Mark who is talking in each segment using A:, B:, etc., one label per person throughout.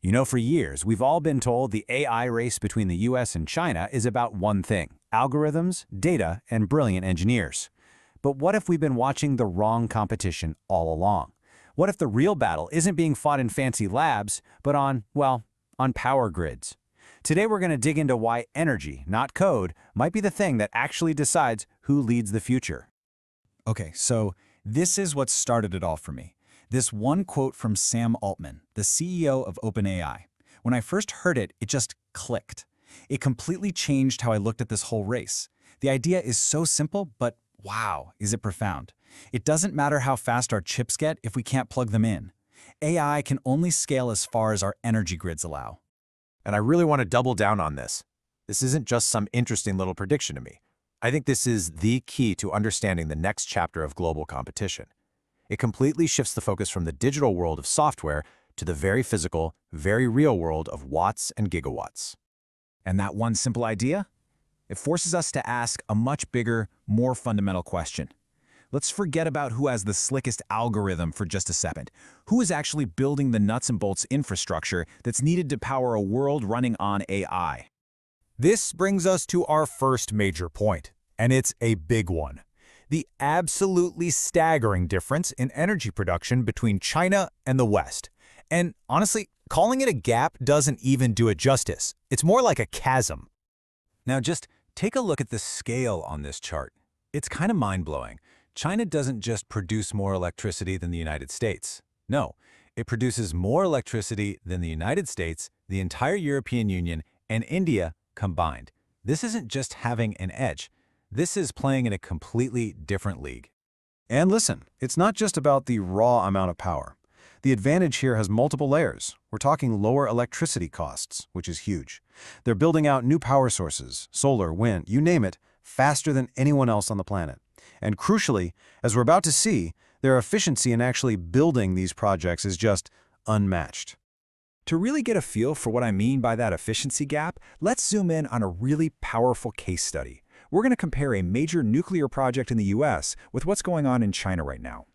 A: You know, for years, we've all been told the AI race between the US and China is about one thing: algorithms, data, and brilliant engineers. But what if we've been watching the wrong competition all along? What if the real battle isn't being fought in fancy labs, but on, well, on power grids? Today we're going to dig into why energy, not code, might be the thing that actually decides who leads the future.
B: Okay, so this is what started it all for me. This one quote from Sam Altman, the CEO of OpenAI. When I first heard it, it just clicked. It completely changed how I looked at this whole race. The idea is so simple, but wow, is it profound. It doesn't matter how fast our chips get if we can't plug them in. AI can only scale as far as our energy grids allow.
C: And I really want to double down on this. This isn't just some interesting little prediction to me. I think this is the key to understanding the next chapter of global competition. It completely shifts the focus from the digital world of software to the very physical, very real world of watts and gigawatts.
B: And that one simple idea? It forces us to ask a much bigger, more fundamental question. Let's forget about who has the slickest algorithm for just a second. Who is actually building the nuts and bolts infrastructure that's needed to power a world running on AI?
A: This brings us to our first major point, and it's a big one: the absolutely staggering difference in energy production between China and the West. And honestly, calling it a gap doesn't even do it justice. It's more like a chasm. Now just take a look at the scale on this chart. It's kind of mind-blowing. China doesn't just produce more electricity than the United States. No, it produces more electricity than the United States, the entire European Union, and India combined. This isn't just having an edge. This is playing in a completely different league.
D: And listen, it's not just about the raw amount of power. The advantage here has multiple layers. We're talking lower electricity costs, which is huge. They're building out new power sources, solar, wind, you name it, faster than anyone else on the planet. And crucially, as we're about to see, their efficiency in actually building these projects is just unmatched.
B: To really get a feel for what I mean by that efficiency gap, let's zoom in on a really powerful case study. We're going to compare a major nuclear project in the US with what's going on in China right now.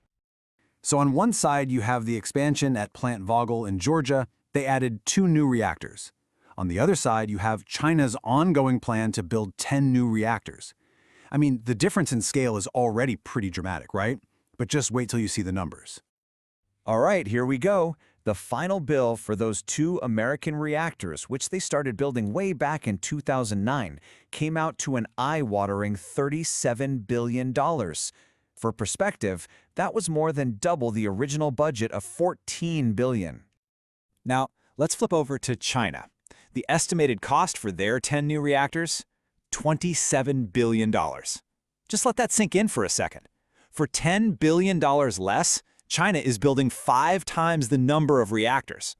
A: So on one side, you have the expansion at Plant Vogtle in Georgia. They added 2 new reactors. On the other side, you have China's ongoing plan to build 10 new reactors. I mean, the difference in scale is already pretty dramatic, right? But just wait till you see the numbers.
B: All right, here we go. The final bill for those 2 American reactors, which they started building way back in 2009, came out to an eye-watering $37 billion. For perspective, that was more than double the original budget of $14 billion. Now, let's flip over to China. The estimated cost for their 10 new reactors? $27 billion. Just let that sink in for a second. For $10 billion less, China is building 5 times the number of reactors.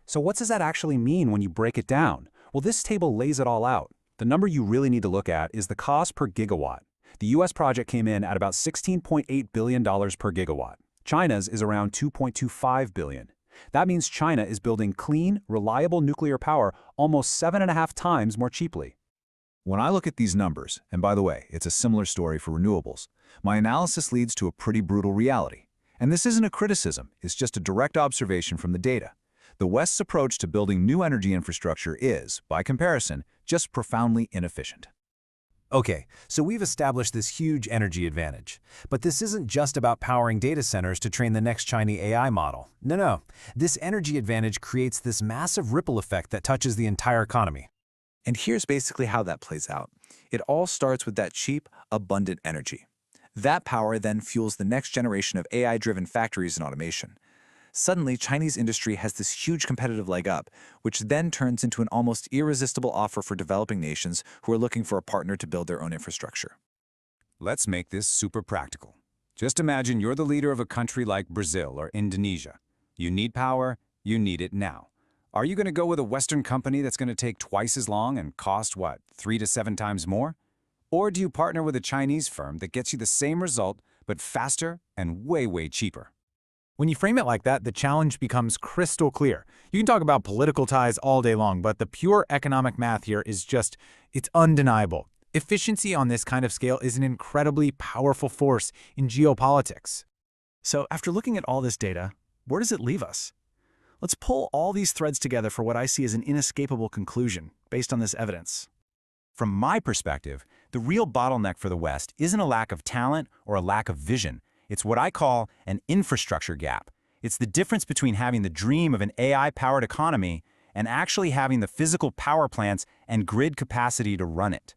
A: So what does that actually mean when you break it down? Well, this table lays it all out. The number you really need to look at is the cost per gigawatt. The US project came in at about $16.8 billion per gigawatt. China's is around $2.25 billion. That means China is building clean, reliable nuclear power almost 7.5 times more cheaply.
B: When I look at these numbers, and by the way, it's a similar story for renewables, my analysis leads to a pretty brutal reality. And this isn't a criticism, it's just a direct observation from the data. The West's approach to building new energy infrastructure is, by comparison, just profoundly inefficient.
A: Okay, so we've established this huge energy advantage. But this isn't just about powering data centers to train the next Chinese AI model. No. This energy advantage creates this massive ripple effect that touches the entire economy.
E: And here's basically how that plays out. It all starts with that cheap, abundant energy. That power then fuels the next generation of AI-driven factories and automation. Suddenly, Chinese industry has this huge competitive leg up, which then turns into an almost irresistible offer for developing nations who are looking for a partner to build their own infrastructure.
A: Let's make this super practical. Just imagine you're the leader of a country like Brazil or Indonesia. You need power, you need it now. Are you going to go with a Western company that's going to take twice as long and cost, 3 to 7 times more? Or do you partner with a Chinese firm that gets you the same result, but faster and way cheaper? When you frame it like that, the challenge becomes crystal clear. You can talk about political ties all day long, but the pure economic math here is it's undeniable. Efficiency on this kind of scale is an incredibly powerful force in geopolitics. So after looking at all this data, where does it leave us?
F: Let's pull all these threads together for what I see as an inescapable conclusion based on this evidence.
C: From my perspective, the real bottleneck for the West isn't a lack of talent or a lack of vision. It's what I call an infrastructure gap. It's the difference between having the dream of an AI-powered economy and actually having the physical power plants and grid capacity to run it.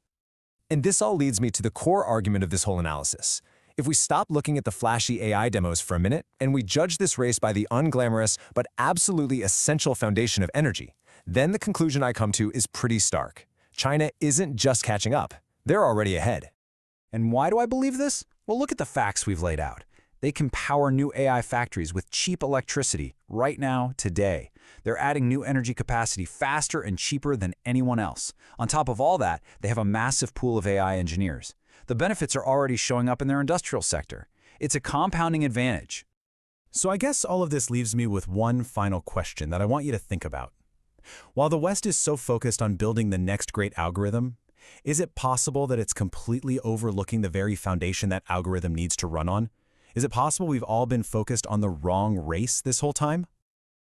G: And this all leads me to the core argument of this whole analysis. If we stop looking at the flashy AI demos for a minute and we judge this race by the unglamorous but absolutely essential foundation of energy, then the conclusion I come to is pretty stark. China isn't just catching up. They're already ahead.
A: And why do I believe this? Well, look at the facts we've laid out. They can power new AI factories with cheap electricity right now, today. They're adding new energy capacity faster and cheaper than anyone else. On top of all that, they have a massive pool of AI engineers. The benefits are already showing up in their industrial sector. It's a compounding advantage.
D: So I guess all of this leaves me with one final question that I want you to think about. While the West is so focused on building the next great algorithm, is it possible that it's completely overlooking the very foundation that algorithm needs to run on? Is it possible we've all been focused on the wrong race this whole time?